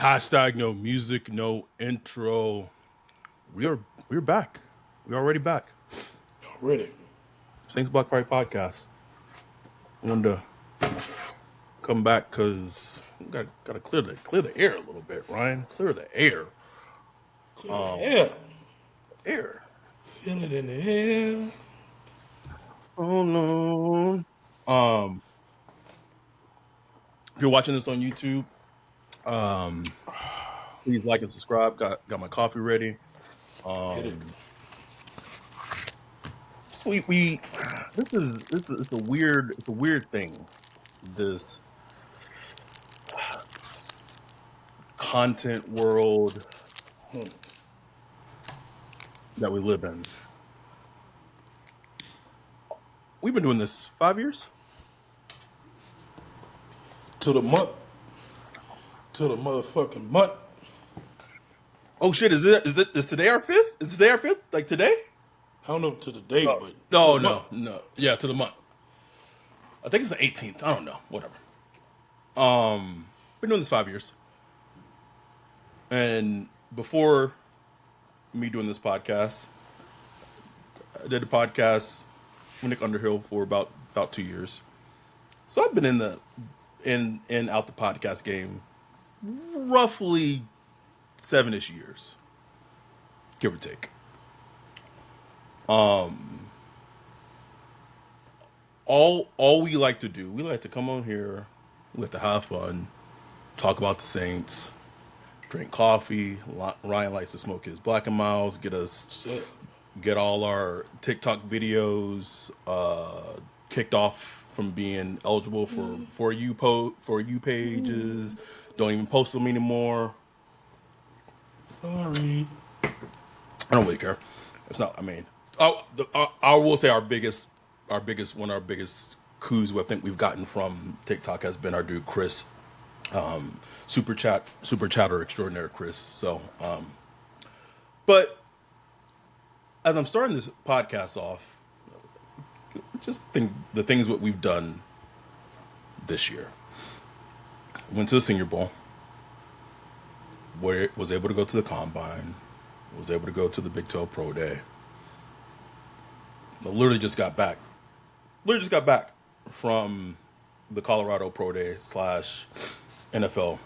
Hashtag no music, no intro. We're back. We're already back. Already. Saints Black Pride Podcast. I wanted to come back because gotta clear the air a little bit, Ryan. Clear the air. Clear the air. Air. Feel it in the air. Oh no. Um, if you're watching this on YouTube, um, please like and subscribe. Got my coffee ready. Hit it. Um, we this is it's a weird thing. This content world that we live in. We've been doing this 5 years. To the month. To the motherfucking month. Oh shit! Is today our fifth? Is today our fifth? Like today? I don't know to the day, No, but to no, the month. no, no. Yeah, to the month. I think it's the 18th. I don't know. Whatever. Been doing this 5 years, and before me doing this podcast, I did a podcast with Nick Underhill for about 2 years. So I've been in out the podcast game roughly 7-ish years, give or take. All we like to do, we like to come on here, we like to have fun, talk about the Saints, drink coffee. Ryan likes to smoke his Black and Miles, Shit. get all our TikTok videos kicked off from being eligible for you pages. Don't even post them anymore. Sorry. I don't really care. It's not. I mean, I will say one of our biggest coups I think we've gotten from TikTok has been our dude Chris, super chatter extraordinaire Chris. So, but as I'm starting this podcast off, just think the things what we've done this year. Went to the Senior Bowl. Was able to go to the Combine. Was able to go to the Big 12 Pro Day. I literally just got back. Literally just got back from the Colorado Pro Day / NFL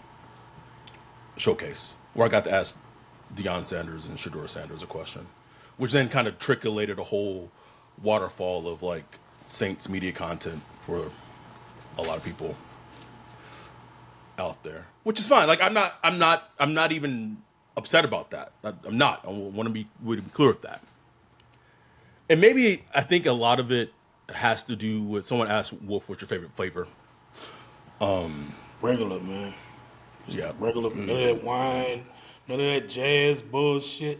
showcase, where I got to ask Deion Sanders and Shador Sanders a question, which then kind of trickulated a whole waterfall of like Saints media content for a lot of people out there, which is fine. Like I'm not even upset about that. I'm not. I want to be clear with that. And maybe I think a lot of it has to do with someone asked Wolf, "What's your favorite flavor?" Regular, man. Yeah, Regular. None of that wine. None of that jazz bullshit.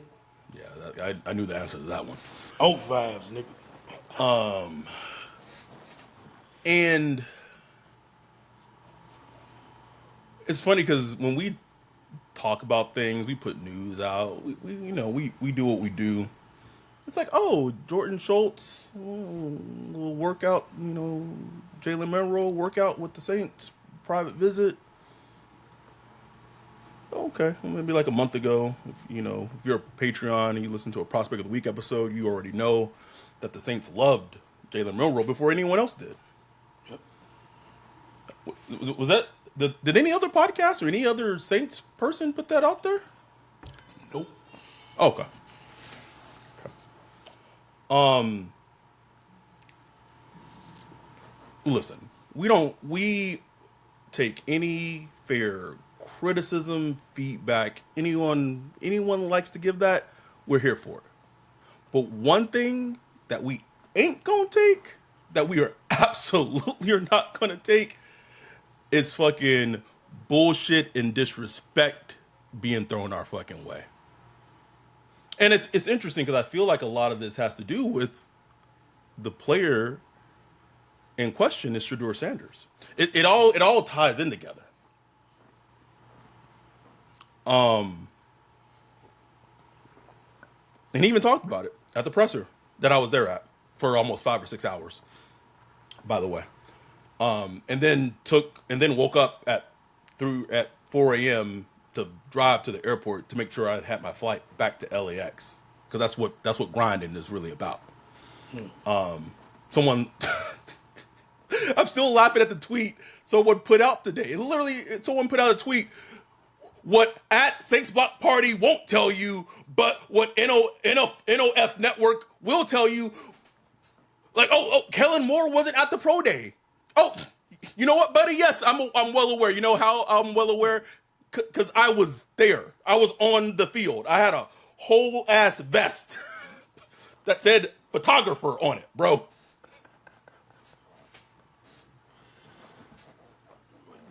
yeah. I knew the answer to that one. Oak vibes, nigga. And it's funny because when we talk about things, we put news out. We do what we do. It's like, oh, Jordan Schultz will work out. Jalen Monroe work out with the Saints. Private visit. Okay, well, maybe like a month ago. If you're a Patreon and you listen to a Prospect of the Week episode, you already know that the Saints loved Jalen Monroe before anyone else did. Yep. Was that? Did any other podcast or any other Saints person put that out there? Nope. Okay. Listen, we take any fair criticism, feedback, anyone likes to give that, we're here for it. But one thing that we ain't gonna take, that we are absolutely are not gonna take, is fucking bullshit and disrespect being thrown our fucking way. And it's interesting because I feel like a lot of this has to do with the player in question is Shador Sanders. It all ties in together. And he even talked about it at the presser that I was there at for almost 5 or 6 hours, by the way. And then woke up at 4 a.m. to drive to the airport to make sure I had my flight back to LAX because that's what grinding is really about. Someone, I'm still laughing at the tweet someone put out today. Literally, someone put out a tweet. What at Saints Block Party won't tell you, but what NOF Network will tell you. Like, Kellen Moore wasn't at the pro day. Oh, you know what, buddy? Yes, I'm well aware. You know how I'm well aware? Because I was there. I was on the field. I had a whole ass vest that said photographer on it, bro.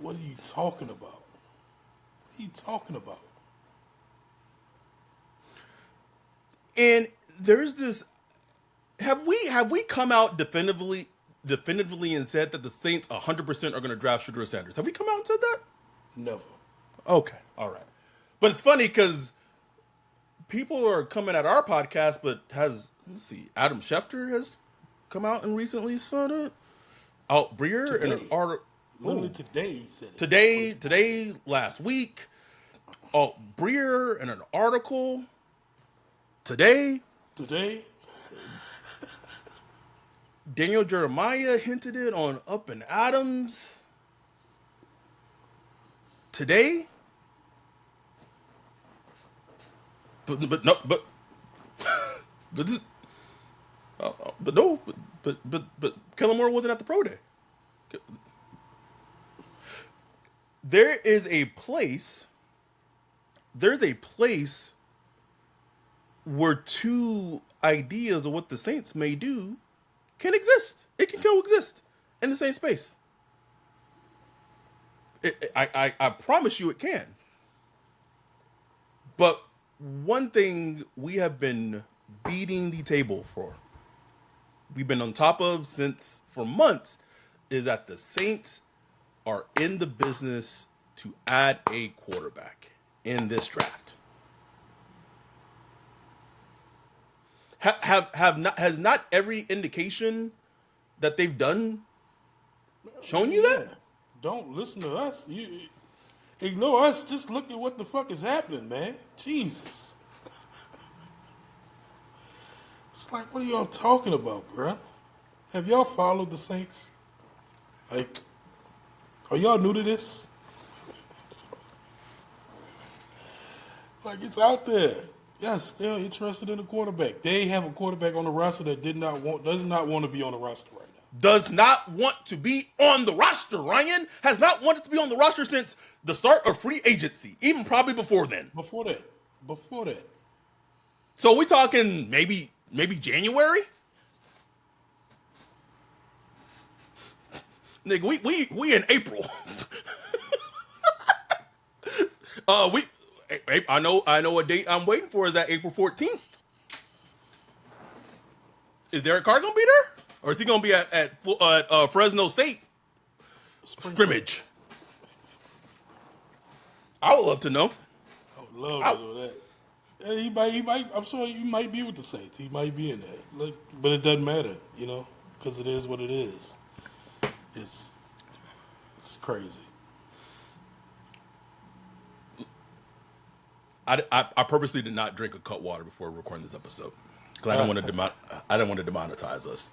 What are you talking about? What are you talking about? And there's this. Have we come out definitively and said that the Saints 100% are going to draft Shador Sanders? Have we come out and said that? Never. Okay, all right. But it's funny because people are coming at our podcast, but let's see, Adam Schefter has come out and recently said it. Out Breer in an article. Literally today he said it. Today, last week. Alt Breer in an article. Today. Daniel Jeremiah hinted it on Up and Adams. Today. But Kellen Moore wasn't at the pro day. There's a place where two ideas of what the Saints may do can exist. It can coexist in the same space. I promise you it can. But one thing we have been beating the table for, we've been on top of for months, is that the Saints are in the business to add a quarterback in this draft. Has not every indication that they've done shown you that? Don't listen to us. You ignore us. Just look at what the fuck is happening, man. Jesus. It's like, what are y'all talking about, bruh? Have y'all followed the Saints? Like, are y'all new to this? Like, it's out there. Yes, they're interested in a quarterback. They have a quarterback on the roster that does not want to be on the roster right now. Does not want to be on the roster, Ryan. Has not wanted to be on the roster since the start of free agency, even probably before then. Before that. So we talking maybe January? Nigga, we in April. I know a date I'm waiting for is that April 14th. Is Derek Carr gonna be there, or is he gonna be at Fresno State scrimmage? I would love to know. I would love to know that. Yeah, he might. I'm sure he might be with the Saints. He might be in there, but it doesn't matter, because it is what it is. It's crazy. I purposely did not drink a cut water before recording this episode because I didn't want to demonetize us.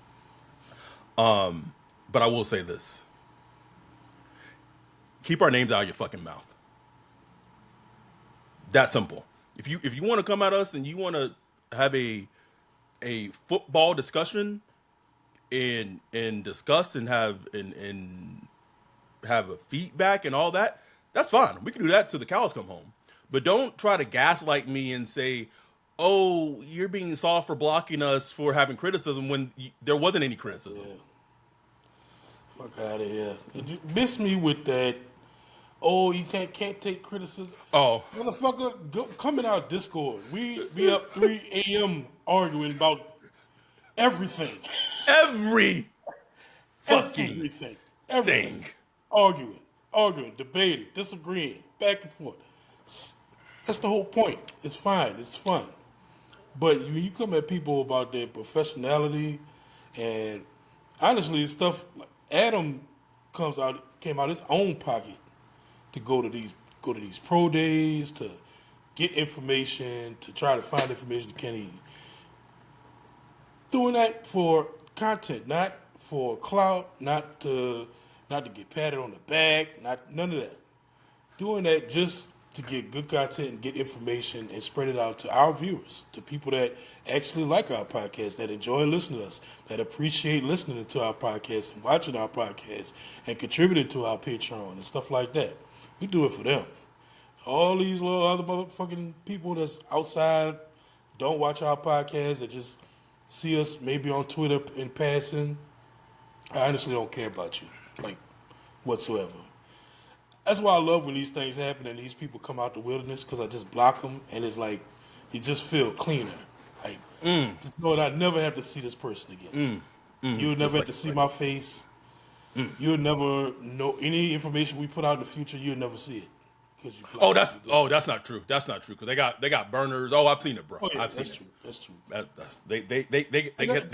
But I will say this: keep our names out of your fucking mouth. That simple. If you want to come at us and you want to have a football discussion and discuss and have a feedback and all that, that's fine. We can do that till the cows come home. But don't try to gaslight me and say, "Oh, you're being soft for blocking us for having criticism," when there wasn't any criticism. Yeah. Fuck out of here. You miss me with that. Oh, you can't take criticism. Oh, motherfucker, come in our Discord. We be up 3 a.m. arguing about everything. Everything. Thing. Arguing, debating, disagreeing, back and forth. That's the whole point. It's fine. It's fun. But when you come at people about their professionality and honestly stuff like Adam came out of his own pocket to go to these go to these pro days to get information, to try to find information to Kenny. Doing that for content, not for clout, not to get patted on the back, none of that. Doing that just to get good content and get information and spread it out to our viewers, to people that actually like our podcast, that enjoy listening to us, that appreciate listening to our podcast and watching our podcast and contributing to our Patreon and stuff like that. We do it for them. All these little other motherfucking people that's outside, don't watch our podcast, that just see us maybe on Twitter in passing, I honestly don't care about you, like, whatsoever. That's why I love when these things happen and these people come out the wilderness, because I just block them and it's like, you just feel cleaner. Like, just knowing I never have to see this person again. You'll never have to see my face. You'll never know any information we put out in the future. You'll never see it. You That's not true. That's not true, because they got burners. Oh, I've seen it, bro. Oh, yeah, I've seen that's it. true. That's true. They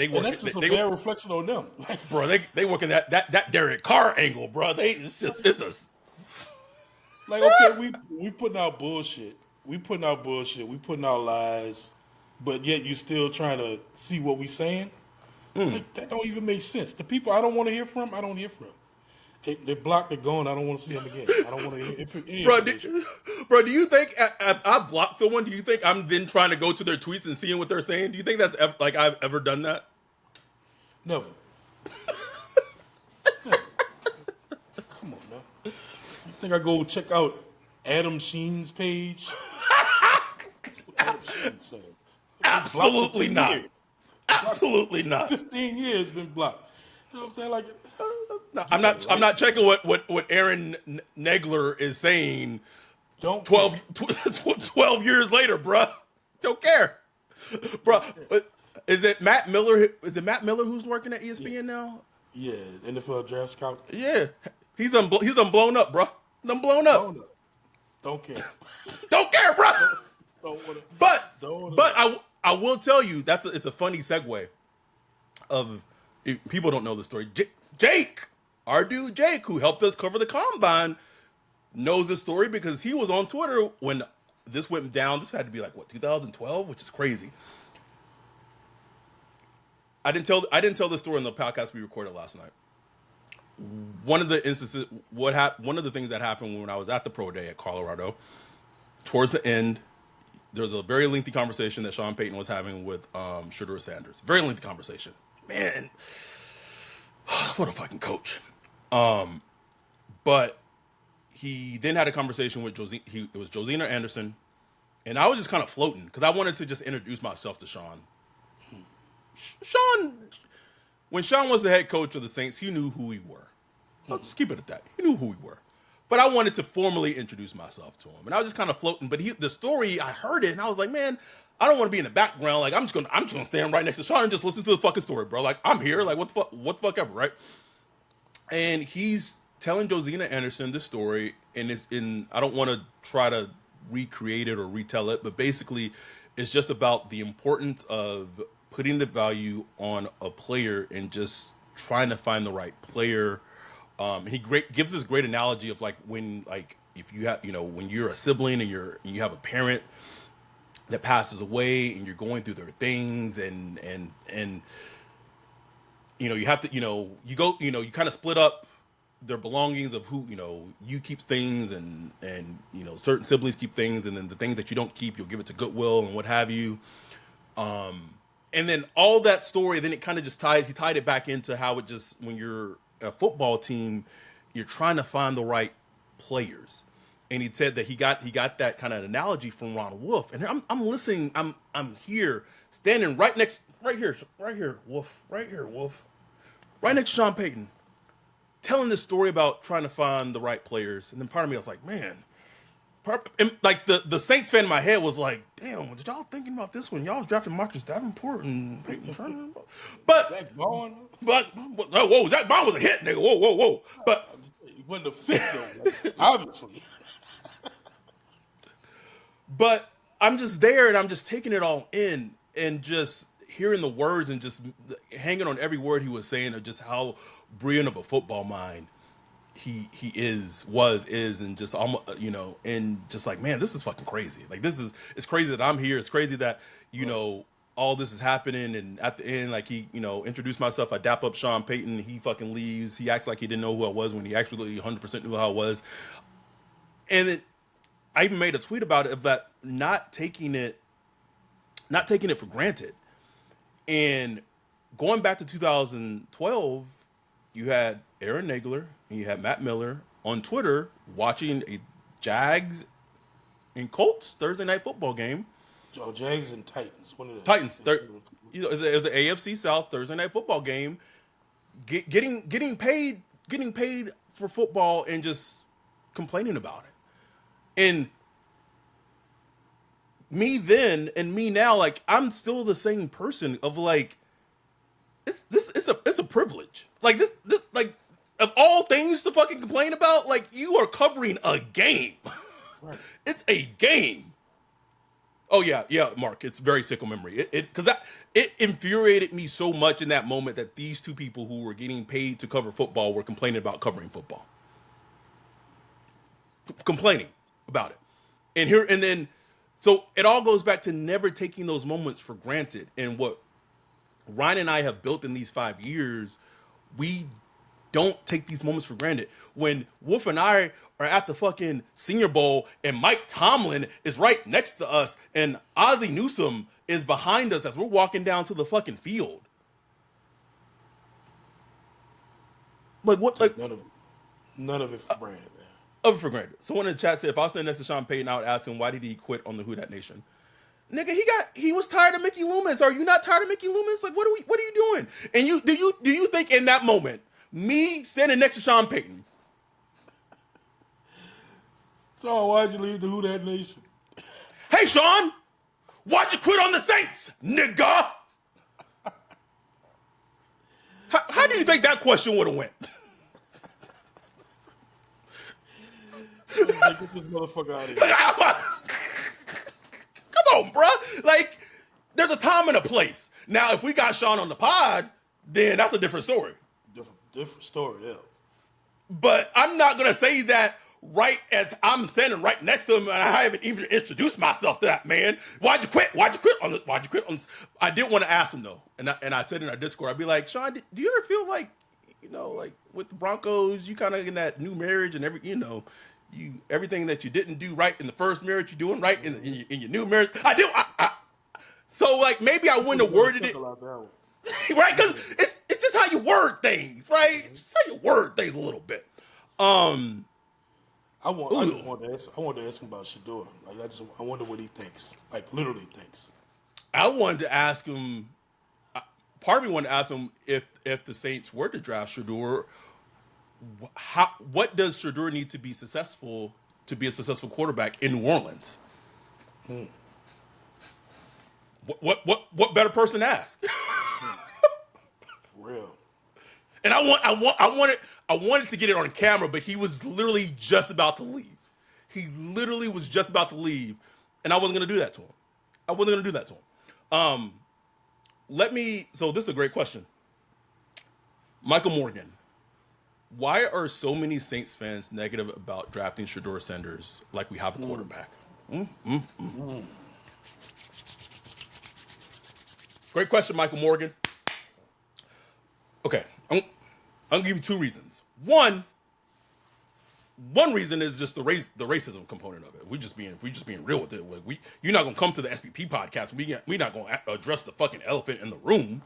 work. That's just a they, bad reflection on them. bro. They work in that Derek Carr angle, bro. It's a. Like, okay, we putting out bullshit. We putting out bullshit. We putting out lies, but yet you still trying to see what we saying. Like, that don't even make sense. The people I don't want to hear from, I don't hear from. They blocked, they're gone. I don't want to see them again. I don't want to hear any information. Bro, do you think I blocked someone? Do you think I'm then trying to go to their tweets and seeing what they're saying? Do you think that's like I've ever done that? Never. Never. Come on now. You think I go check out Adam Sheen's page? That's what Adam Sheen said. Absolutely not. Years. Absolutely not. 15 years been blocked. You know what I'm saying? Like, no, I'm not checking what Aaron Negler is saying. don't 12 years later, bruh. Don't care, bruh. Is it Matt Miller? Is it Matt Miller who's working at ESPN now? Yeah, NFL draft scout. Yeah, he's done blown up, bruh. Done blown up. Don't care. Don't care, bruh. But Don't I will tell you it's a funny segue. Of if people don't know the story. Jake, our dude Jake, who helped us cover the combine, knows the story because he was on Twitter when this went down. This had to be like 2012, which is crazy. I didn't tell the story in the podcast we recorded last night. One of the instances, one of the things that happened when I was at the pro day at Colorado, towards the end, there was a very lengthy conversation that Sean Payton was having with Shador Sanders. Very lengthy conversation. Man, what a fucking coach. But he then had a conversation with it was Josina Anderson, and I was just kind of floating because I wanted to just introduce myself to Sean. When Sean was the head coach of the Saints, he knew who we were. I'll just keep it at that. He knew who we were. But I wanted to formally introduce myself to him. And I was just kind of floating. But the story, I heard it, and I was like, man, I don't want to be in the background. Like, I'm just gonna stand right next to Sean and just listen to the fucking story, bro. Like, I'm here. Like, what the fuck ever, right? And he's telling Josina Anderson this story, and I don't want to try to recreate it or retell it, but basically, it's just about the importance of putting the value on a player and just trying to find the right player. He gives this great analogy of if you have, when you're a sibling and you have a parent that passes away and you're going through their things and you have to, you kind of split up their belongings of who, you keep things and certain siblings keep things, and then the things that you don't keep, you'll give it to Goodwill and what have you. And then all that story, then it kind of just he tied it back into how it just, when you're a football team, you're trying to find the right players. And he said that he got that kind of analogy from Ron Wolf. And I'm listening, I'm here, standing right here, Wolf, right next to Sean Payton, telling this story about trying to find the right players. And then part of me, I was like, man, and like the Saints fan in my head was like, damn, did y'all thinking about this when y'all was drafting Marcus Davenport and Peyton Turner? But Zach Bond, whoa, Zach Bond was a hit, nigga. Whoa. But he wasn't a fit though, obviously. But I'm just there and I'm just taking it all in and just hearing the words and just hanging on every word he was saying of just how brilliant of a football mind he is, and just almost, and just like, man, this is fucking crazy. Like, it's crazy that I'm here. It's crazy that all this is happening, and at the end, like, he introduced myself. I dap up Sean Payton. He fucking leaves. He acts like he didn't know who I was when he actually 100% knew who I was. And I even made a tweet about it, of that, not taking it for granted. And going back to 2012, you had Aaron Nagler and you had Matt Miller on Twitter watching a Jags and Colts Thursday night football game. Oh, Jags and Titans. One of the Titans. It was an AFC South Thursday night football game. Getting paid for football and just complaining about it. And me then and me now, like, I'm still the same person of like, it's a privilege. Like, this like, of all things to fucking complain about, like, you are covering a game. Right. It's a game. Oh yeah, Mark. It's very sickle memory. It infuriated me so much in that moment that these two people who were getting paid to cover football were complaining about covering football. Complaining about it. And then so it all goes back to never taking those moments for granted. And what Ryan and I have built in these 5 years, we don't take these moments for granted. When Wolf and I are at the fucking Senior Bowl and Mike Tomlin is right next to us and Ozzie Newsome is behind us as we're walking down to the fucking field. Like, what? Like, none of it for granted, man. for granted. Someone in the chat said, if I was standing next to Sean Payton, I would ask him, why did he quit on the Who Dat Nation? Nigga, he was tired of Mickey Loomis. Are you not tired of Mickey Loomis? Like, what are you doing? And do you think in that moment, me standing next to Sean Payton? So why'd you leave the Who Dat Nation? Hey, Sean, why'd you quit on the Saints, nigga? How do you think that question would have went? Get this motherfucker out of here. Come on, bro. Like, there's a time and a place. Now, if we got Sean on the pod, then that's a different story. Different story, yeah. But I'm not gonna say that right as I'm standing right next to him, and I haven't even introduced myself to that man. Why'd you quit? Why'd you quit on this? I did want to ask him though, and I said in our Discord, I'd be like, Sean, do you ever feel like, like with the Broncos, you kind of in that new marriage and everything that you didn't do right in the first marriage, you're doing right in your new marriage. I do. So like maybe I wouldn't have worded it right, because it's just how you word things, right? It's just how you word things a little bit. I wanted to ask him about Shador. Like, I wonder what he thinks. Like, literally thinks. I wanted to ask him. Part of me wanted to ask him if the Saints were to draft Shador, what does Shador need to be successful to be a successful quarterback in New Orleans? What better person to ask? For real. And I wanted to get it on camera, but he was literally just about to leave. He literally was just about to leave, and I wasn't going to do that to him. So this is a great question. Michael Morgan, why are so many Saints fans negative about drafting Shador Sanders like we have a quarterback? Great question, Michael Morgan. Okay, I'm gonna give you two reasons. One reason is just the racism component of it. If we just being real with it. Like, you're not gonna come to the SPP podcast. We're not gonna address the fucking elephant in the room.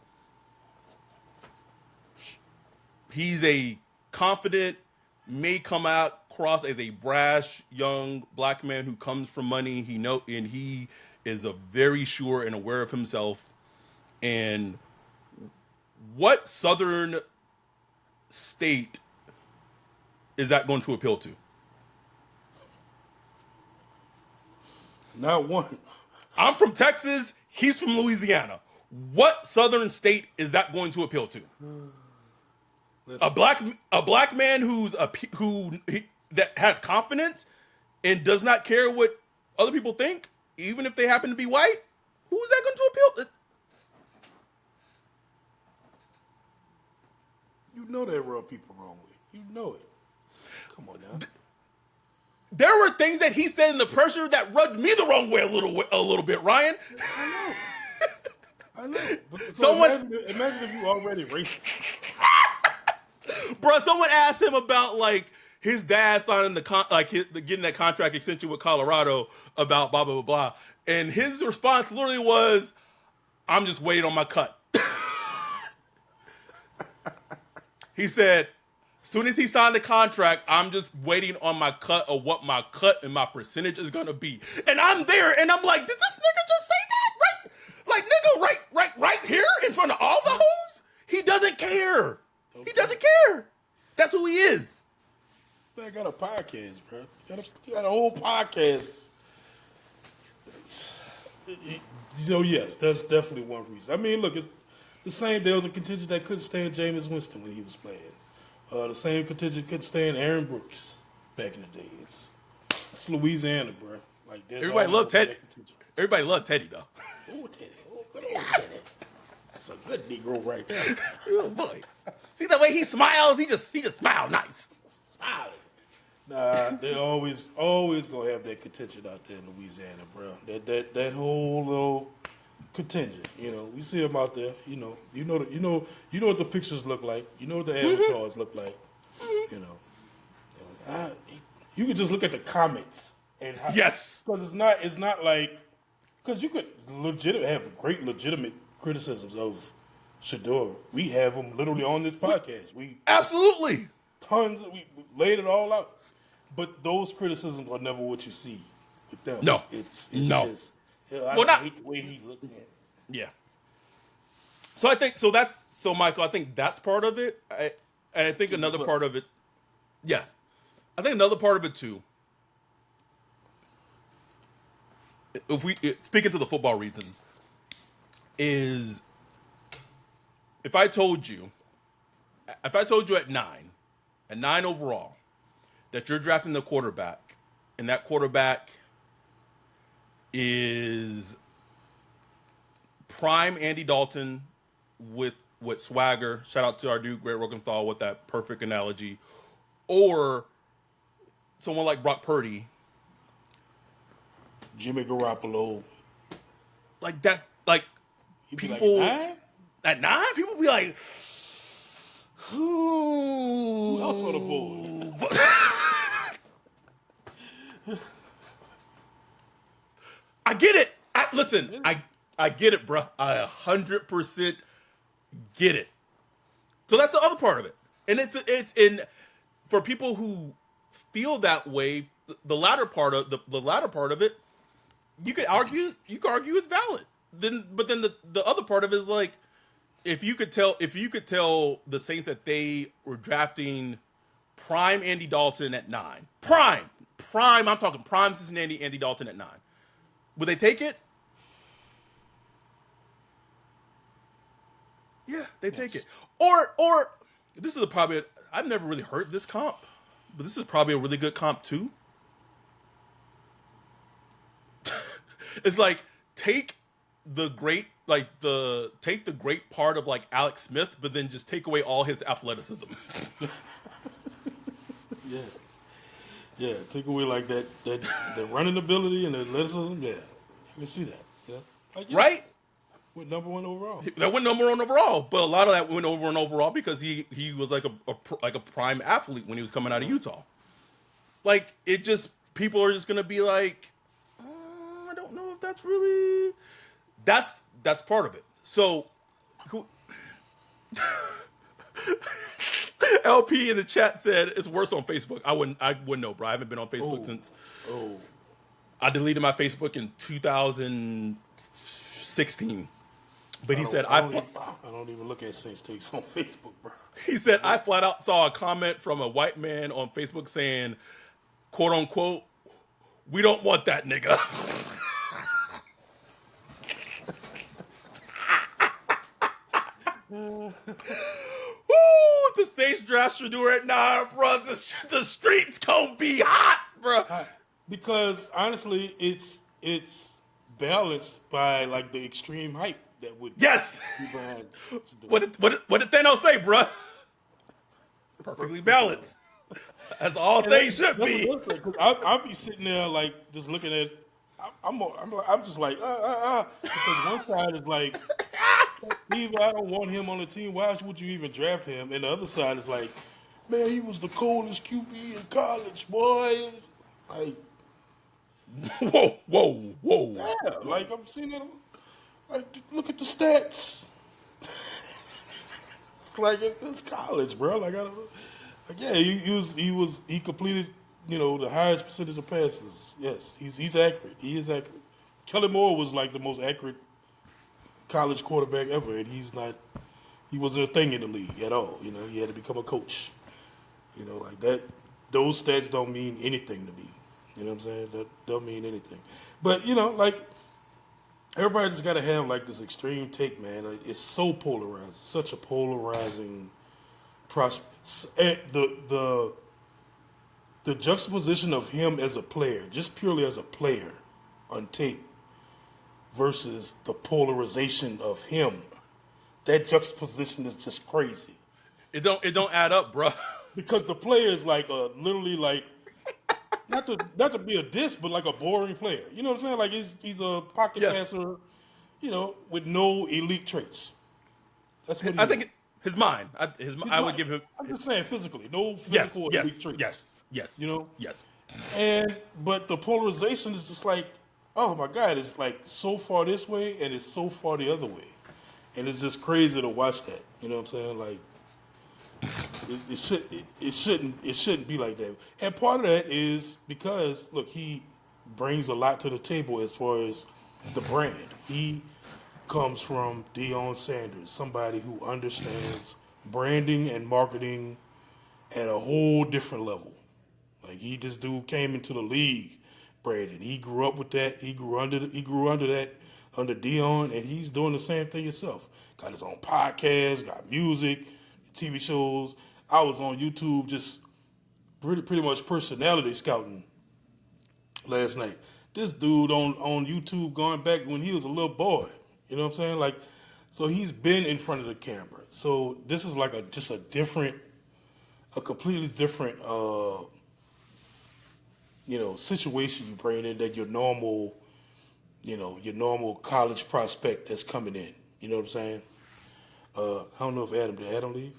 He's a confident, may come across as a brash young black man who comes from money. And he is a very sure and aware of himself. And what Southern state is that going to appeal to? Not one. I'm from Texas. He's from Louisiana. What Southern state is that going to appeal to? A black man that has confidence and does not care what other people think, even if they happen to be white. Who is that going to appeal to? You know that rub people wrong with. You know it. Come on now. There were things that he said in the pressure that rubbed me the wrong way a little bit, Ryan. I know. Someone, imagine if you already racist. bro, someone asked him about like his dad signing getting that contract extension with Colorado about blah blah blah blah, and his response literally was, "I'm just waiting on my cut." He said, as soon as he signed the contract, I'm just waiting on my cut of what my cut and my percentage is gonna be. And I'm there, and I'm like, did this nigga just say that? Right? Like, nigga, right here in front of all the hoes? He doesn't care. Okay. He doesn't care. That's who he is. I got a podcast, bro. You got a whole podcast. Yes, that's definitely one reason. I mean, look, it's the same. There was a contingent that couldn't stand Jameis Winston when he was playing. The same contingent couldn't stand Aaron Brooks back in the day. It's Louisiana, bro. Like everybody loved Teddy. Everybody loved Teddy though. Oh, Teddy. Oh, good old Teddy. That's a good Negro right there. Oh boy. See the way he smiles? He just smiled nice. Smiling. Nah, they always gonna have that contingent out there in Louisiana, bro. That whole little contingent, we see them out there. You know what the pictures look like. You know what the avatars look like. You could just look at the comments and yes, because it's not like because you could have great legitimate criticisms of Shador. We have them literally on this podcast. We absolutely we laid it all out. But those criticisms are never what you see with them. No, it's no. Just, I hate the way he looked at it. Yeah. So Michael, I think that's part of it. And I think another part of it, yes. I think another part of it too. Speaking to the football reasons, is if I told you at 9 overall, that you're drafting the quarterback, and that quarterback is prime Andy Dalton with swagger. Shout out to our dude Greg Rosenthal with that perfect analogy, or someone like Brock Purdy, Jimmy Garoppolo, like that. Like people like at 9, people be like, who else on the board? I get it. I get it, bro. I 100% get it. So that's the other part of it, and it's in for people who feel that way. The latter part of it, you could argue is valid. But then the other part of it is like, if you could tell the Saints that they were drafting prime Andy Dalton at 9, prime. I'm talking prime Cincinnati Andy Dalton at 9. Would they take it? Yeah, they take it. Or this is I've never really heard this comp, but this is probably a really good comp too. It's like take the great part of like Alex Smith, but then just take away all his athleticism. Yeah, take away like that the running ability and the athleticism. Yeah, you can see that. Yeah, right. Went number 1 overall. That went number 1 overall, but a lot of that went over and overall because he was like a prime athlete when he was coming out of Utah. Like it just people are just gonna be like, I don't know if that's really that's part of it. So. LP in the chat said it's worse on Facebook. I wouldn't know, bro. I haven't been on Facebook since. I deleted my Facebook in 2016. But he said I don't even look at Saints takes on Facebook, bro. He said I flat out saw a comment from a white man on Facebook saying, "quote unquote, we don't want that nigga." Woo! The Saints draft Shador at 9, bro. The streets gonna be hot, bro. Because honestly, it's balanced by like the extreme hype that would be behind Shador. What did Thanos say, bro? Perfectly balanced. As all And things should that's be. another thing. Cause I'll be sitting there like just looking at. I'm just like because one side is like, Steve, I don't want him on the team. Why would you even draft him? And the other side is like, man, he was the coldest QB in college, boy. Like, Whoa, whoa, whoa, yeah, whoa. like I'm seeing it. Like, look at the stats. It's like it's college, bro. Like I don't. Like, yeah, he completed the highest percentage of passes. Yes, he's accurate. He is accurate. Kellen Moore was like the most accurate college quarterback ever, and he's not. He wasn't a thing in the league at all. He had to become a coach. Like that. Those stats don't mean anything to me. You know what I'm saying? That don't mean anything. But like everybody just got to have like this extreme take, man. Like, it's so polarizing, such a polarizing prospect. The juxtaposition of him as a player, just purely as a player, on tape, versus the polarization of him. That juxtaposition is just crazy It don't add up, bro. because the player is like literally like not to be a diss, but like a boring player. You know what I'm saying? Like he's a pocket Yes. passer, with no elite traits. That's what he I is. think his mind. He's I would not. give him. I'm just saying physically, no Yes, physical elite yes, traits. yes, yes, You know, yes. but the polarization is just like, oh my god, it's like so far this way and it's so far the other way, and it's just crazy to watch that. You know what I'm saying? Like it shouldn't be like that. And part of that is because look, he brings a lot to the table as far as the brand. He comes from Deion Sanders, somebody who understands branding and marketing at a whole different level. Like this dude came into the league, Brandon. He grew up with that. He grew under that under Dion, and he's doing the same thing himself. Got his own podcast, got music, TV shows. I was on YouTube just pretty much personality scouting last night. This dude on YouTube going back when he was a little boy. You know what I'm saying? Like, so he's been in front of the camera. So this is like a completely different situation you bring in that your normal college prospect that's coming in. You know what I'm saying? I don't know if did Adam leave?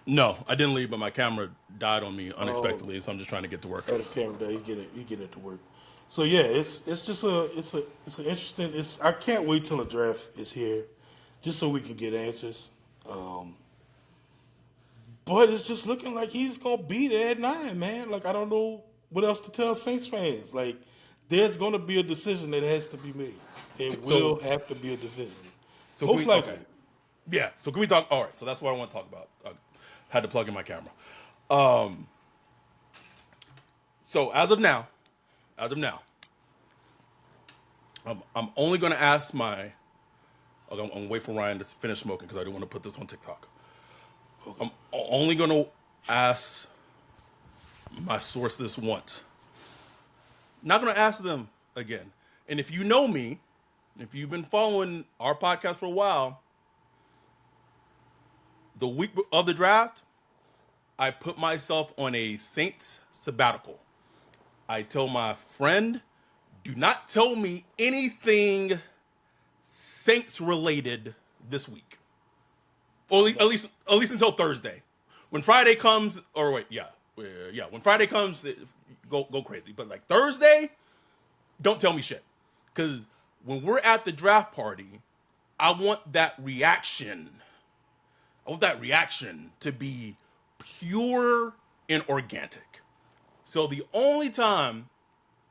No, I didn't leave, but my camera died on me Oh, unexpectedly, so I'm just trying to get to work. Adam camera there. He getting it to work. So yeah, it's just it's an interesting. I can't wait till the draft is here, just so we can get answers. Um, but it's just looking like he's gonna be there at 9, man. Like I don't know what else to tell Saints fans. Like there's gonna be a decision that has to be made. There will So, have to be a decision, so can most we? Okay, likely. yeah. So can we talk? All right. So that's what I want to talk about. Had to plug in my camera. So as of now, I'm only going to ask my. I'm gonna wait for Ryan to finish smoking because I don't want to put this on TikTok. I'm only going to ask my sources once. Not going to ask them again. And if you know me, if you've been following our podcast for a while, the week of the draft, I put myself on a Saints sabbatical. I tell my friend, do not tell me anything Saints related this week. Or at least until Thursday. When Friday comes, or wait, yeah, when Friday comes, go crazy. But like Thursday, don't tell me shit. Because when we're at the draft party, I want that reaction. I want that reaction to be pure and organic. So the only time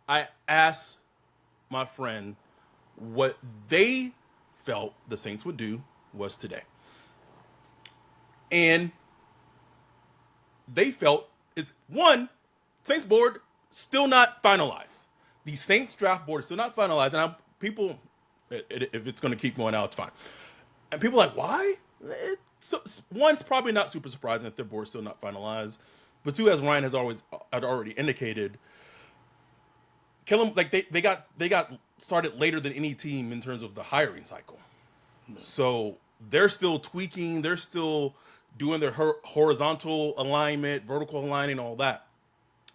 I asked my friend what they felt the Saints would do was today. And they felt it's one, Saints board still not finalized. The Saints draft board is still not finalized. And people, if it's going to keep going out, it's fine. And people are like, why? One's probably not super surprising that their board's still not finalized. But two, as Ryan had already indicated, Kellen, like they got started later than any team in terms of the hiring cycle. So they're still tweaking. They're still doing their horizontal alignment, vertical aligning, all that.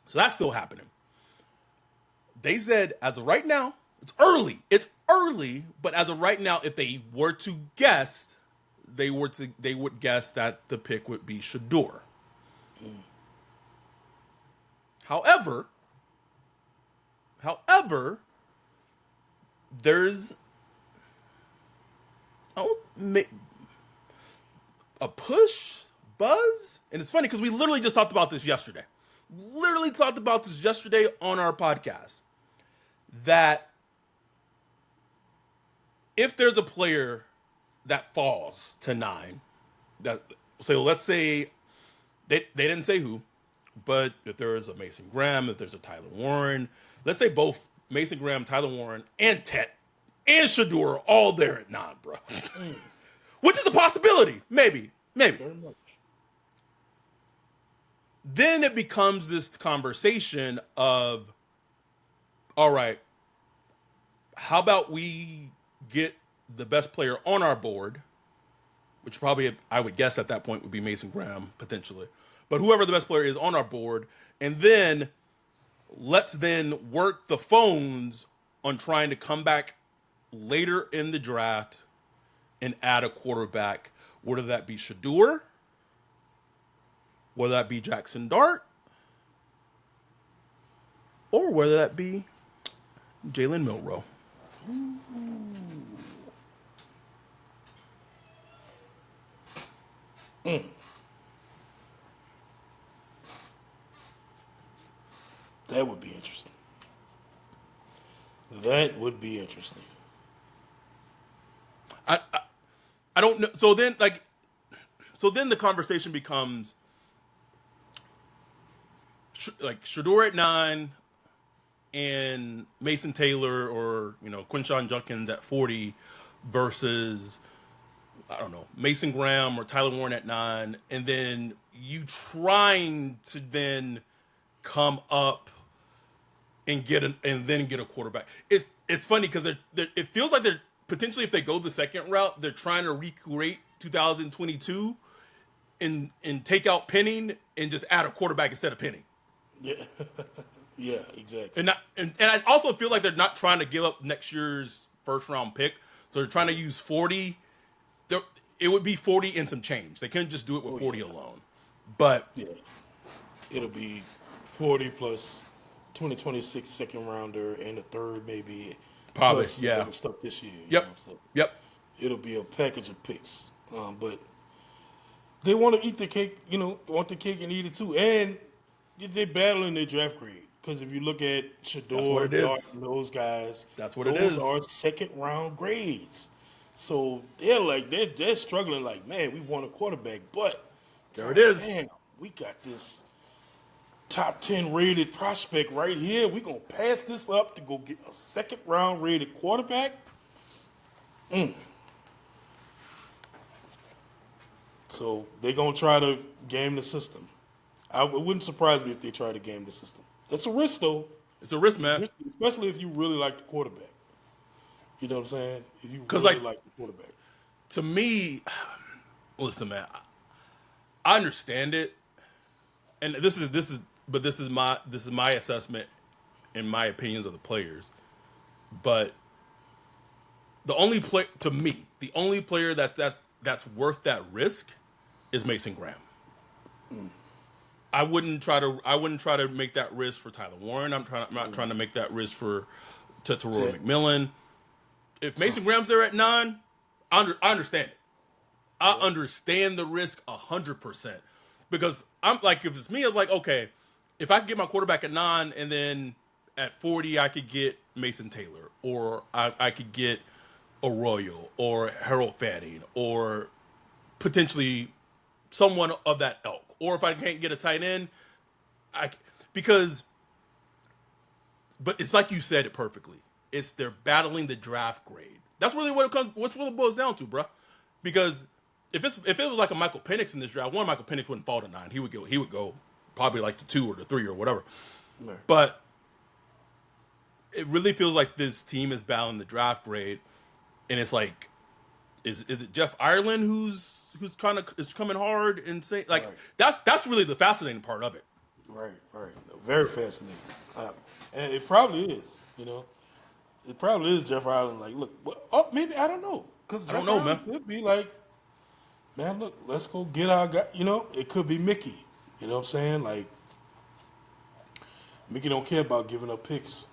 So that's still happening. They said as of right now, it's early. It's early, but as of right now, if they were to guess, they would guess that the pick would be Shador. However, there's a push buzz, and it's funny because we literally just talked about this yesterday. Literally talked about this yesterday on our podcast. That if there's a player that falls to 9, that so let's say they didn't say who, but if there is a Mason Graham, if there's a Tyler Warren, let's say both Mason Graham, Tyler Warren, and Tet and Shador are all there at 9, bro. Which is a possibility. Maybe. Very much. Then it becomes this conversation of, all right, how about we get the best player on our board, which probably I would guess at that point would be Mason Graham potentially, but whoever the best player is on our board, and then let's then work the phones on trying to come back later in the draft and add a quarterback, whether that be Shador, whether that be Jackson Dart, or whether that be Jalen Milroe. That would be interesting. That would be interesting. I don't know. So then the conversation becomes like Shador at 9 and Mason Taylor or Quinshawn Judkins at 40 versus I don't know Mason Graham or Tyler Warren at 9, and then you trying to then come up and get a quarterback. It's funny because it feels like they're potentially, if they go the second route, they're trying to recreate 2022 and take out Penning and just add a quarterback instead of Penning. Yeah, yeah, exactly. And I also feel like they're not trying to give up next year's first round pick, so they're trying to use 40. It would be 40 and some change. They couldn't just do it with 40 alone. But yeah, it'll be 40 plus 2026 second rounder and a third maybe. Probably, plus yeah. Stuff this year. Yep. So Yep. it'll be a package of picks. But they want to eat the cake, want the cake and eat it too. And they're battling their draft grade. Because if you look at Shador, Dart, and those guys, That's what it is. Those are second round grades. So they're struggling like, man, we want a quarterback, but There it is. Man, we got this top 10 rated prospect right here. We're going to pass this up to go get a second round rated quarterback. So they're going to try to game the system. It wouldn't surprise me if they try to game the system. That's a risk, though. It's a risk, man. Especially if you really like the quarterback. You know what I'm saying? If you really like the quarterback. To me, listen, man, I understand it, and this is my assessment and my opinions of the players. But the only player that's worth that risk is Mason Graham. I wouldn't try to make that risk for Tyler Warren. I'm not trying to make that risk for Teteroy McMillan. If Mason Graham's there at 9, I understand it. I understand the risk 100%, because I'm like, if it's me, I'm like, okay, if I could get my quarterback at 9 and then at 40 I could get Mason Taylor, or I could get Arroyo or Harold Fanning, or potentially someone of that ilk. Or if I can't get a tight end, but it's like you said it perfectly. They're battling the draft grade. That's really what it boils down to, bro. Because if it was like a Michael Penix in this draft, Michael Penix wouldn't fall to 9. He would go probably like the 2 or the 3 or whatever. Right. But it really feels like this team is battling the draft grade, and it's like, is it Jeff Ireland who's who's trying to is coming hard and say like Right. that's really the fascinating part of it. Right. Very fascinating. And it probably is. It probably is Jeff Ireland. Like, look, maybe I don't know, because I don't Jeff know, man. Ireland could be like, man, look, let's go get our guy. It could be Mickey. You know what I'm saying? Like, Mickey don't care about giving up picks.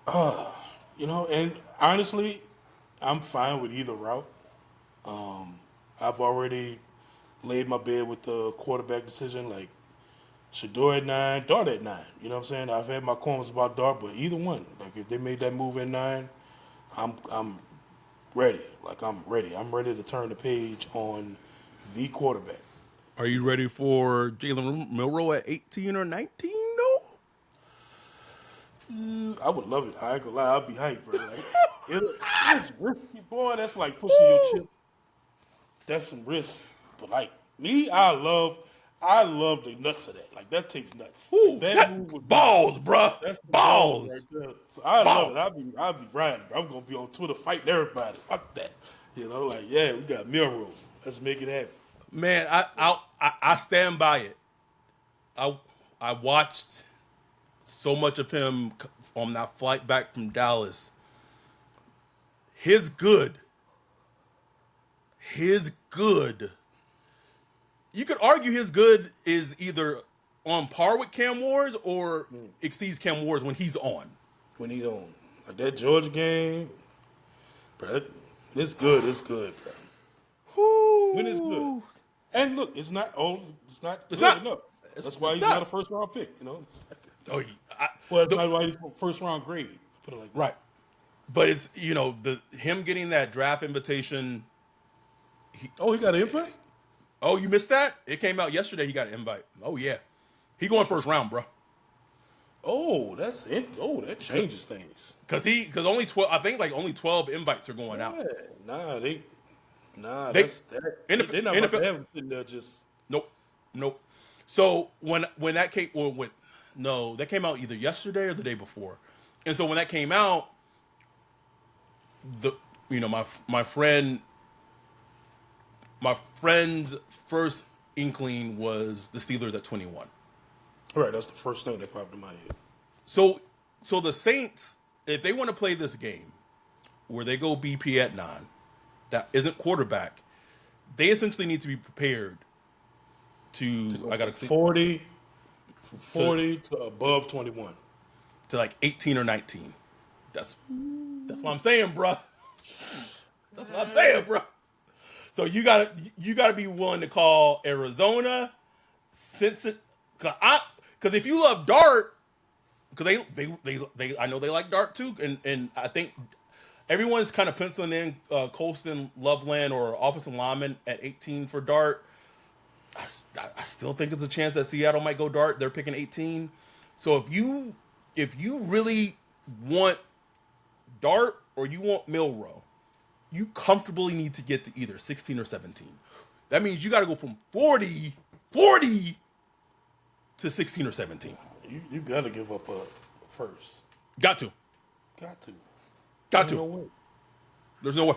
And honestly, I'm fine with either route. I've already laid my bed with the quarterback decision, like Shador at 9, Dart at 9. You know what I'm saying? I've had my qualms about Dart, but either one. Like, if they made that move at 9, I'm ready. Like, I'm ready. I'm ready to turn the page on the quarterback. Are you ready for Jalen Milroe at 18 or 19? No. I would love it. I ain't gonna lie. I'll be hyped, bro. Like, it's risky, boy. That's like pushing your chip. That's some risk. But like me, I love the nuts of that. Like, that takes nuts. Ooh, That move that would be balls, bruh. that's the ball right Balls. there. So I love Balls. it. I'll be riding. I'm gonna be on Twitter fighting everybody. Fuck that. Like, yeah, we got Milrow. Let's make it happen. Man, I stand by it. I watched so much of him on that flight back from Dallas. His good. You could argue his good is either on par with Cam Wars or exceeds Cam Wars when he's on. When he's on, like that Georgia game, bro, it's good. It's good, bro. When it's good. And look, it's not old. It's not It's good not. enough. It's That's why he's not. not a first round pick. Oh, Well, it's not why he's a first round grade. Put it like that. right. But it's the him getting that draft invitation. Oh, he got an invite? Oh, you missed that? It came out yesterday. He got an invite. Oh yeah, he going first round, bro. Oh, that's it. Oh, that changes things. Because only 12. I think like only 12 invites are going out. Yeah. They- that's that. NFL They're not about to have him sitting there just. Nope. So when that came that came out either yesterday or the day before, and so when that came out, my friend's first inkling was the Steelers at 21. Right, that's the first thing that popped in my head. So the Saints, if they want to play this game where they go BP at 9, that isn't quarterback, they essentially need to be prepared to I got to 40, from 40 to above 21. to like 18 or 19. That's what I'm saying, bruh. That's what I'm saying, bruh. So you gotta be willing to call Arizona, Cincinnati, because if you love Dart, because they I know they like Dart too, and I think everyone's kind of penciling in Colston, Loveland, or offensive lineman at 18 for Dart. I still think it's a chance that Seattle might go Dart. They're picking 18. So if you really want Dart or you want Milroe, you comfortably need to get to either 16 or 17. That means you got to go from 40 to 16 or 17. You got to give up a first. Got to. Got to. Got Ain't no to. way. There's no way.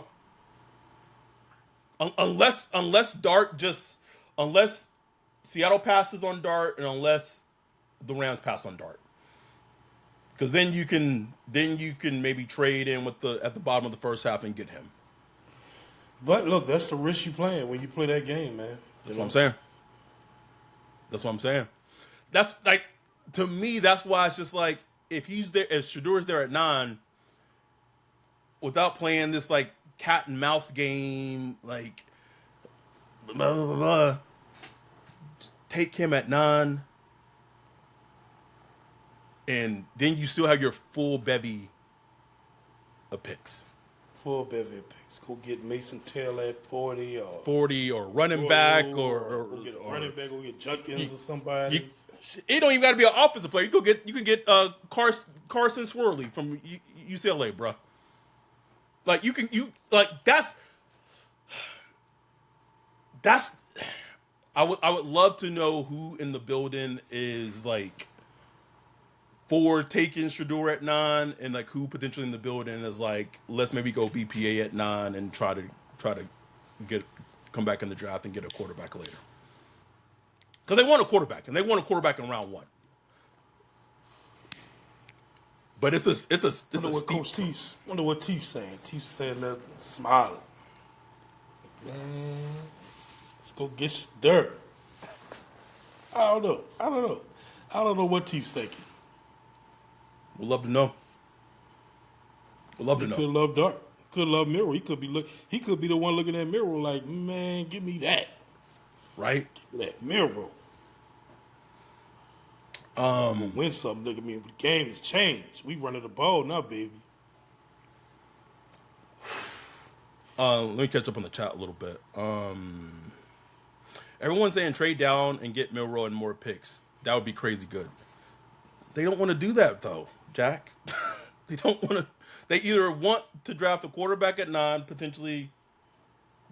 Unless Seattle passes on Dart and unless the Rams pass on Dart. Because then you can maybe trade in with at the bottom of the first half and get him. But look, that's the risk you playing when you play that game, man. That's what I'm saying. That's what I'm saying. That's like, to me, that's why it's just like, if he's there, if Shador's there at 9, without playing this like cat and mouse game, like blah blah blah, blah, just take him at 9, and then you still have your full bevy of picks. Full bevy of picks. Go get Mason Taylor at 40 or 40 or running back or go get a running back. Go get Junkins or somebody. It don't even got to be an offensive player. You can get Carson Swirly from UCLA, bro. Like that's I would love to know who in the building is like for taking Shador at 9, and like who potentially in the building is like, let's maybe go BPA at 9 and try to come back in the draft and get a quarterback later. Because they want a quarterback, and they want a quarterback in round 1. But it's a Wonder what steep. Coach Teef's. Wonder what Teef's saying. Teef's saying that smiling. Man, let's go get Shador. I don't know. I don't know what Teef's thinking. We'd love to know. We'd love to He know. could love Dart. Could love Miro. He could be the one looking at Miro like, man, give me that. Right? Give me that Miro. I'm gonna win something. Look at me. The game has changed. We running the ball now, baby. Let me catch up on the chat a little bit. Everyone's saying trade down and get Milroe and more picks. That would be crazy good. They don't want to do that though, Jack. They don't want to. They either want to draft a quarterback at 9, potentially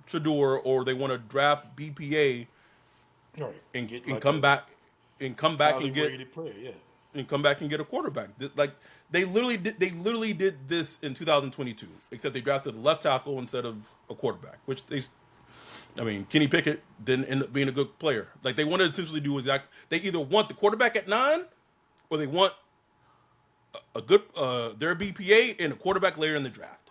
Shador, or they want to draft BPA Right. and like come back and highly get rated player, yeah. and come back and get a quarterback. Like they literally did this in 2022, except they drafted a left tackle instead of a quarterback, which Kenny Pickett didn't end up being a good player. Like they want to essentially do they either want the quarterback at 9 or they want a good their BPA and a quarterback later in the draft.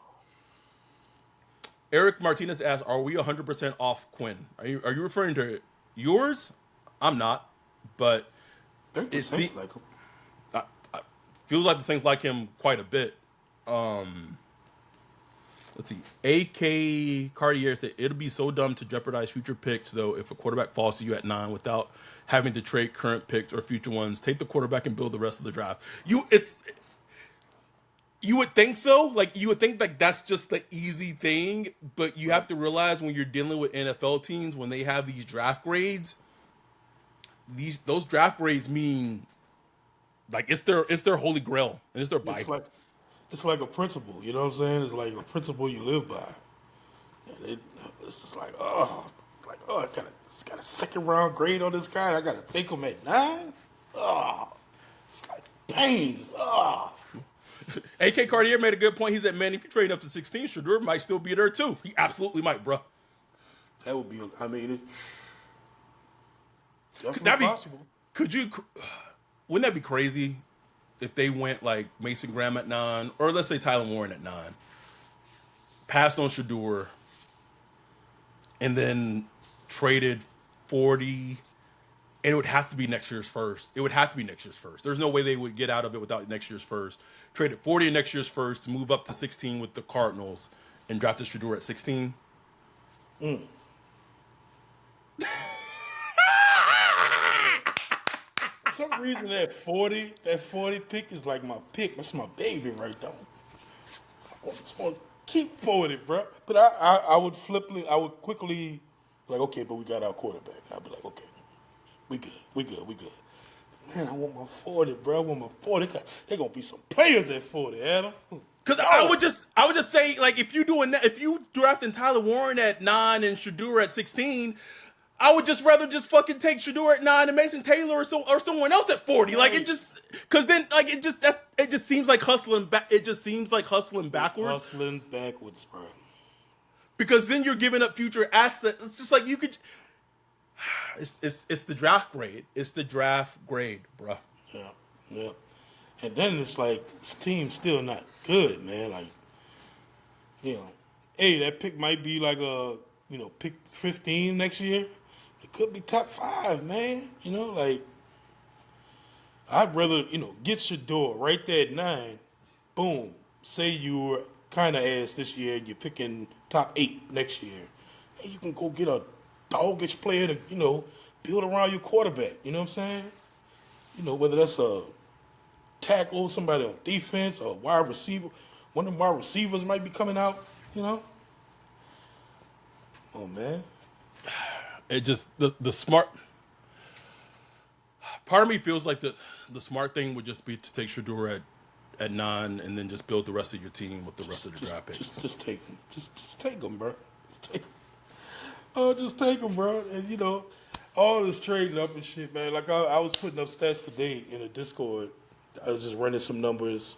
Eric Martinez asks, "Are we 100% off Quinn? Are you referring to yours? I'm not, but I think the Saints like him. feels like the Saints like him quite a bit." Let's see. AK Cartier said, "It'll be so dumb to jeopardize future picks, though, if a quarterback falls to you at 9 without having to trade current picks or future ones. Take the quarterback and build the rest of the draft." You would think so. Like you would think like that's just the easy thing, but you have to realize when you're dealing with NFL teams, when they have these draft grades, those draft grades mean like it's their holy grail and it's their Bible. It's like a principle, you know what I'm saying? It's like a principle you live by. And it's just like, I got a second round grade on this guy. I got to take him at 9. It's like pain. AK Cartier made a good point. He said, "Man, if you trade up to 16, Shador might still be there too." He absolutely might, bro. That would be, definitely possible. Wouldn't that be crazy if they went like Mason Graham at 9, or let's say Tyler Warren at 9, passed on Shador, and then traded 40, and it would have to be next year's first. There's no way they would get out of it without next year's first. Traded 40 in next year's first to move up to 16 with the Cardinals and drafted Shador at 16. For some reason, that 40 pick is like my pick. That's my baby right there. I just want to keep 40, bro. But I would quickly, like, okay, but we got our quarterback. I'd be like, okay, we good. Man, I want my 40, bro. I want my 40. They're going to be some players at 40, Adam. Because I would just say, like, if you drafting Tyler Warren at 9 and Shador at 16, I would just rather just fucking take Shador at 9 and Mason Taylor or someone else at 40. Like, it just, because then, like, it just seems like hustling back. It just seems like hustling backwards. Hustling backwards, bro. Because then you're giving up future assets. It's just like you could. It's the draft grade. It's the draft grade, bro. Yeah. And then it's like this team's still not good, man. Like, hey, that pick might be like pick 15 next year. It could be top 5, man. Like I'd rather get Shador right there at 9. Boom. Say you were kind of ass this year, and you're picking top 8 next year, and you can go get a doggish player to, build around your quarterback. You know what I'm saying? Whether that's a tackle, somebody on defense, or a wide receiver. One of them wide receivers might be coming out, Oh, man. It just, the smart, part of me feels like the smart thing would just be to take Shador at 9 and then just build the rest of your team with the rest of the draft picks. Just take them. Just take them, bro. Just take them. Oh, just take them, bro. And, all this trading up and shit, man. Like, I was putting up stats today in a Discord. I was just running some numbers.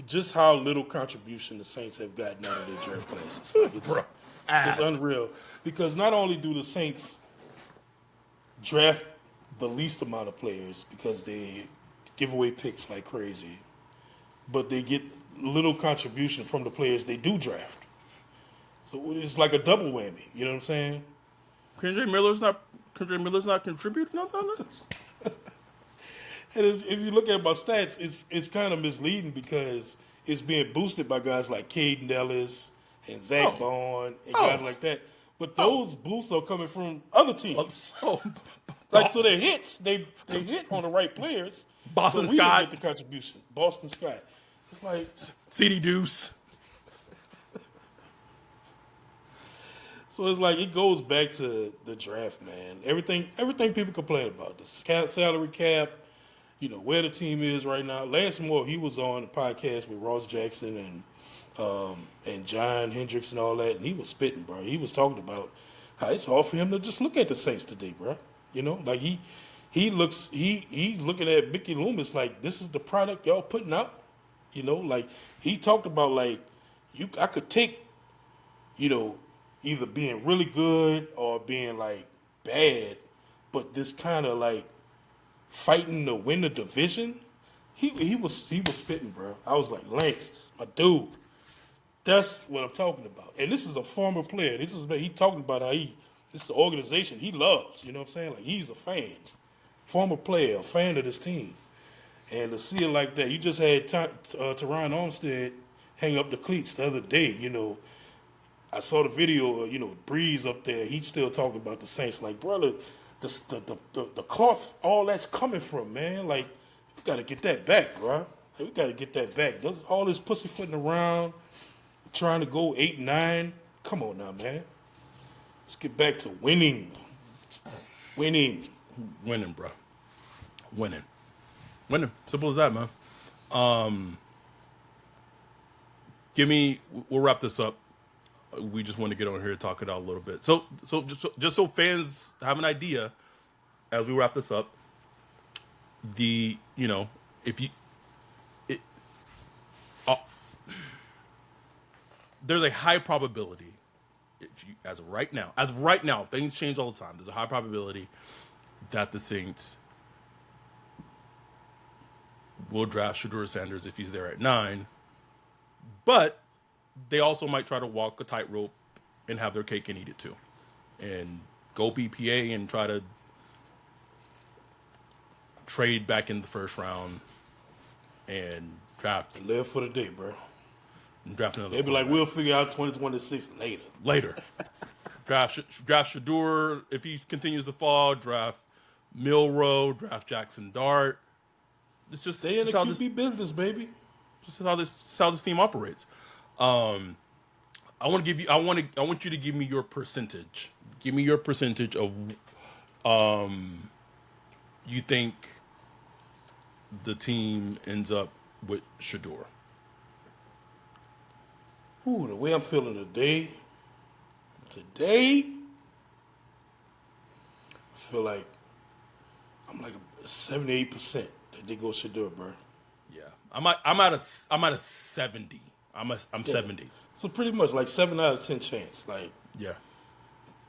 Just how little contribution the Saints have gotten out of their draft classes. Like, It's Ass. unreal because not only do the Saints draft the least amount of players because they give away picks like crazy, but they get little contribution from the players they do draft. So it's like a double whammy. You know what I'm saying? Kendrick Miller's not contributing nothing on this. And if you look at my stats, it's kind of misleading because it's being boosted by guys like Caden Ellis and Zach Oh. Bond and Oh. guys like that. But those boosts are coming from other Oh, teams. oh, Like so, their hits they hit on the right players. Boston but we Scott. didn't get the contribution. Boston Scott. It's like CD Deuce. so. It's like it goes back to the draft, man. Everything people complain about the salary cap. You know where the team is right now. Last month he was on a podcast with Ross Jackson and John Hendricks and all that, and he was spitting, bro. He was talking about how it's hard for him to just look at the Saints today, bro. You know, like he looking at Mickey Loomis like this is the product y'all putting out. You know, like he talked about like I could take, you know, either being really good or being like bad, but this kind of like fighting to win the division. He was spitting, bro. I was like, Lance, my dude. That's what I'm talking about. And this is a former player. He talking about how this is an organization he loves. You know what I'm saying? Like he's a fan, former player, a fan of this team. And to see it like that, you just had Teron Armstead hang up the cleats the other day. You know, I saw the video. You know, Breeze up there. He's still talking about the Saints. Like, brother, the cloth, all that's coming from, man. Like, we got to get that back, bro. Like, we got to get that back. All this pussyfooting around, trying to go 8-9. Come on now, man. Let's get back to winning. Winning. Winning, bro. Winning. Simple as that, man. We'll wrap this up. We just want to get on here and talk it out a little bit. So just so fans have an idea as we wrap this up, there's a high probability as of right now, things change all the time. There's a high probability that the Saints will draft Shador Sanders if he's there at 9, but they also might try to walk a tightrope and have their cake and eat it too, and go BPA and try to trade back in the first round and draft Live for the day, bro. another. They be like, we'll figure out 2026 later. Draft Shador if he continues to fall. Draft Milrow. Draft Jackson Dart. It's just Stay in the how QB business, baby. Just how this team operates. I want you to give me your percentage. Give me your percentage of you think the team ends up with Shador. Ooh, the way I'm feeling today, I feel like I'm like 78% that they go Shador, bro. Yeah, I'm at a 70. I'm 70. So pretty much like 7 out of 10 chance. Like Yeah.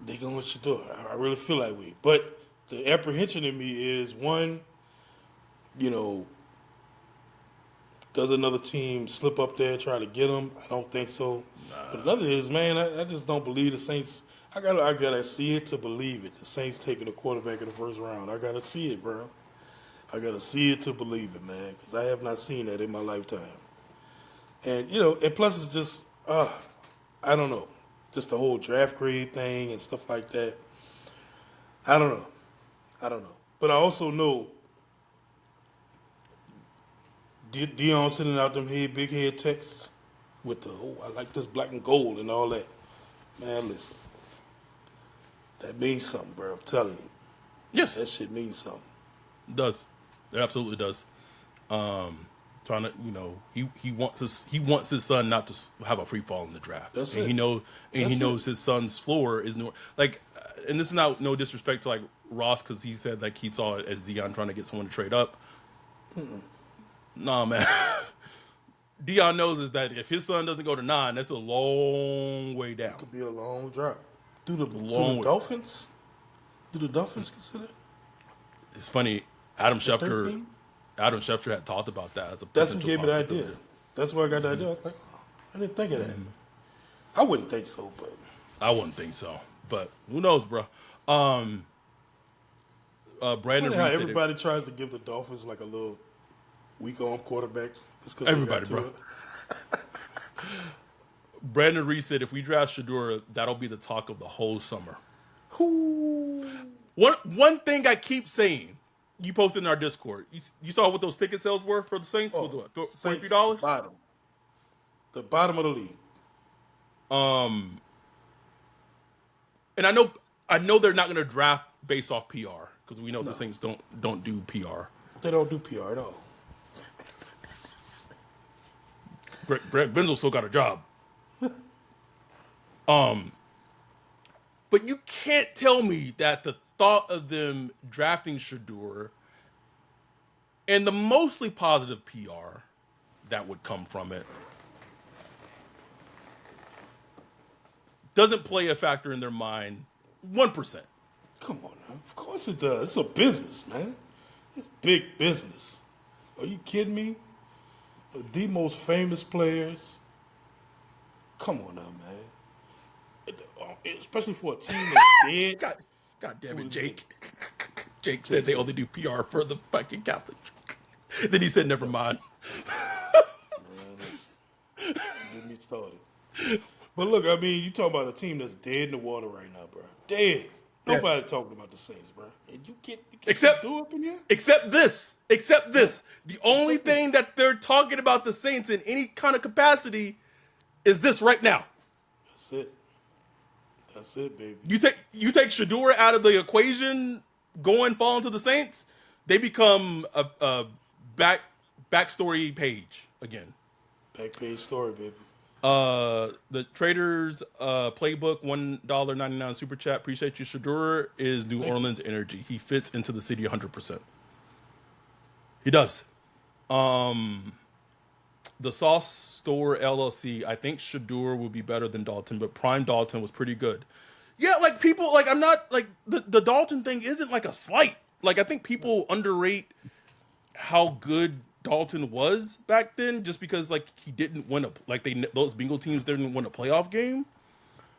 they going with Shador. I really feel that way. But the apprehension in me is one, you know, does another team slip up there try to get him? I don't think so. But another is, man, I just don't believe the Saints. I gotta see it to believe it. The Saints taking a quarterback in the first round. I gotta see it, bro. I gotta see it to believe it, man, because I have not seen that in my lifetime. And you know, and plus it's just, I don't know, just the whole draft grade thing and stuff like that. I don't know. But I also know Dion sending out them big head texts with the, I like this black and gold and all that. Man, listen. That means something, bro. I'm telling you. Yes, That shit means something. it does. It absolutely does. Trying to, he wants his son not to have a free fall in the draft. That's and it. He knows his son's floor is like, and this is not no disrespect to like Ross because he said like he saw it as Dion trying to get someone to trade up. Nah, man. Dion knows is that if his son doesn't go to 9, that's a long way down. It could be a long drop. Do the Long way. Dolphins? Do the Dolphins consider It's funny. Adam the Schefter 13? had talked about that as a That's what potential gave me the possibility. idea. That's where I got the idea. I was like, oh, I didn't think of that. I wouldn't think so, but I wouldn't think so, but who knows, bro? Brandon funny how Reed said everybody tries to give the Dolphins like a little weak arm quarterback. Just 'cause Everybody, they got bro. to it. Brandon Reed said if we draft Shador, that'll be the talk of the whole summer. Who? One thing I keep saying, you posted in our Discord. You saw what those ticket sales were for the Saints? Oh, What, Saints, $43? The bottom of the league. And I know they're not going to draft based off PR because we know the Saints don't do PR. They don't do PR at all. Greg Benzel still got a job. But you can't tell me that the thought of them drafting Shador and the mostly positive PR that would come from it doesn't play a factor in their mind 1%. Come on now. Of course it does. It's a business, man. It's big business. Are you kidding me? The most famous players. Come on now, man. Especially for a team that's dead. God damn Who it, is Jake. Jake said they only do PR for the fucking Catholic. Then he said, never mind. Get me started. But look, I mean, you talking about a team that's dead in the water right now, bro. Dead. Nobody talking about the Saints, bro. And you get do up in here? Except this. The only thing that they're talking about the Saints in any kind of capacity is this right now. That's it, baby. You take Shador out of the equation, falling to the Saints, they become a backstory page again. Back page story, baby. The Traders playbook $1.99 super chat. Appreciate you. Shador is New Orleans energy. He fits into the city 100%. He does. The Sauce Store LLC. I think Shador will be better than Dalton, but Prime Dalton was pretty good. Yeah, like people like I'm not like the Dalton thing isn't like a slight. Like I think people underrate how good Dalton was back then, just because like he didn't win those Bengal teams didn't win a playoff game.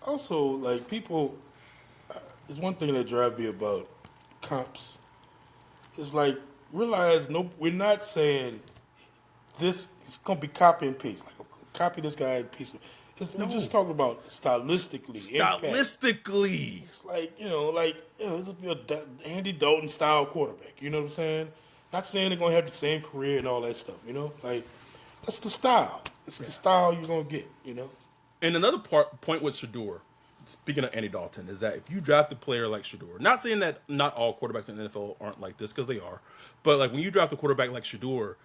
Also, like people, there's one thing that drives me about comps. It's like realize we're not saying this is gonna be copy and paste. Like copy this guy and paste. We're just talking about stylistically. Impact. It's like this will be a Andy Dalton style quarterback. You know what I'm saying? Not saying they're gonna have the same career and all that stuff. You know, like that's the style. It's the style you're gonna get. You know. And another point with Shador, speaking of Andy Dalton, is that if you draft a player like Shador, not saying that not all quarterbacks in the NFL aren't like this, because they are, but like when you draft a quarterback like Shador,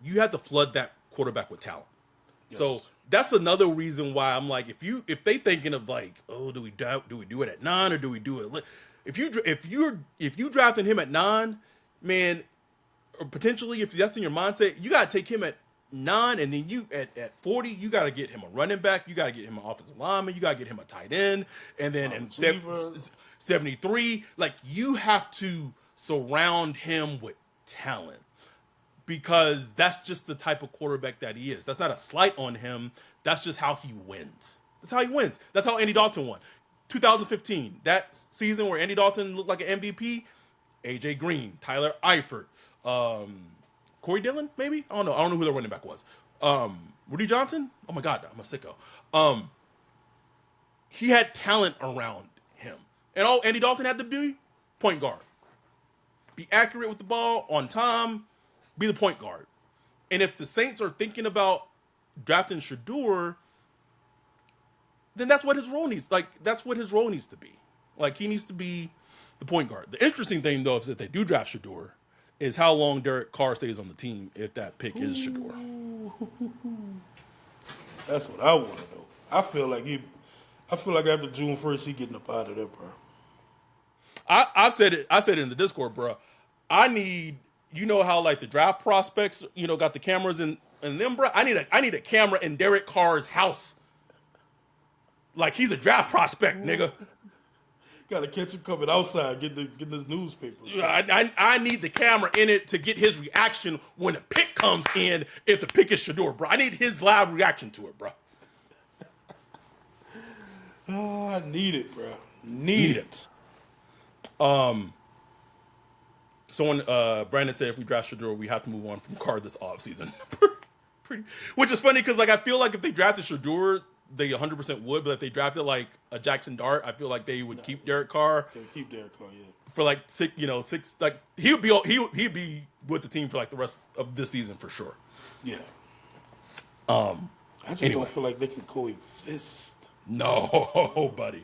you have to flood that quarterback with talent. Yes. So that's another reason why I'm like, if they thinking of like, oh, do we do it at 9 or do we do it? If you drafting him at 9, man, or potentially if that's in your mindset, you gotta take him at 9, and then you at 40, you gotta get him a running back, you gotta get him an offensive lineman, you gotta get him a tight end, and then in 73, like you have to surround him with talent. Because that's just the type of quarterback that he is. That's not a slight on him. That's just how he wins. That's how he wins. That's how Andy Dalton won. 2015, that season where Andy Dalton looked like an MVP, AJ Green, Tyler Eifert, Corey Dillon, maybe? I don't know who the running back was. Rudy Johnson? Oh my God, I'm a sicko. He had talent around him. And all Andy Dalton had to be, point guard. Be accurate with the ball, on time, be the point guard. And if the Saints are thinking about drafting Shador, then that's what his role needs. Like that's what his role needs to be. Like he needs to be the point guard. The interesting thing though is if they do draft Shador, is how long Derek Carr stays on the team if that pick is Shador. That's what I want to know. I feel like after June 1st he getting up out of there, bro. I said it in the Discord, bro. I need you know how like the draft prospects, got the cameras in them, bro. I need a camera in Derek Carr's house. Like he's a draft prospect, nigga. Got to catch him coming outside, getting his newspaper. I need the camera in it to get his reaction when the pick comes in. If the pick is Shador, bro, I need his live reaction to it, bro. Oh, I need it, bro. Need it. Someone, Brandon said, if we draft Shador, we have to move on from Carr this offseason. Which is funny because like I feel like if they drafted Shador, they 100% would, but if they drafted like a Jackson Dart, I feel like they would keep Derek Carr. They would keep Derek Carr, yeah. For like six, like he'd be with the team for like the rest of this season for sure. Yeah. I just don't feel like they can coexist. No, buddy.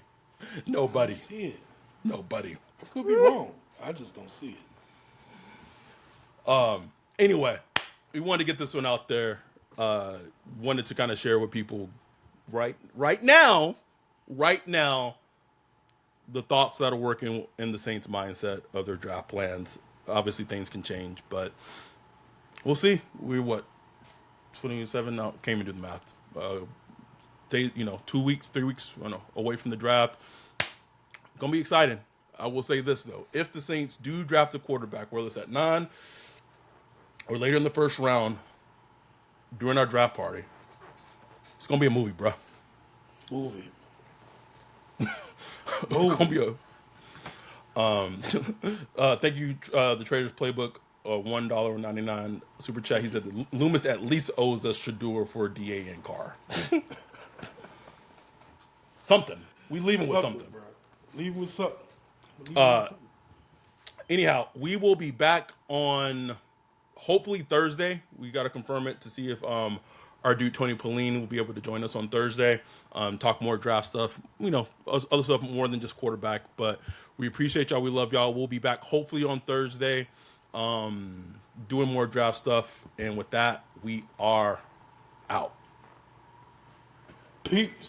Nobody. I see it. Nobody. I could be wrong. I just don't see it. Anyway, we wanted to get this one out there. Wanted to kind of share with people right now, the thoughts that are working in the Saints' mindset of their draft plans. Obviously, things can change, but we'll see. We're 27? No, can't even do the math. 2 weeks, 3 weeks, away from the draft. Gonna be exciting. I will say this though: if the Saints do draft a quarterback, whether it's at 9 or later in the first round during our draft party, it's gonna be a movie, bro. Movie. It's gonna be a. Thank you, the Traders Playbook. $1.99 super chat. He said that Loomis at least owes us Shador for DA and Carr. Something. We leave him with something. Bro. Leave with something. Anyhow, we will be back on hopefully Thursday. We got to confirm it to see if our dude Tony Pauline will be able to join us on Thursday. Talk more draft stuff, other stuff more than just quarterback. But we appreciate y'all. We love y'all. We'll be back hopefully on Thursday, doing more draft stuff. And with that, we are out. Peace.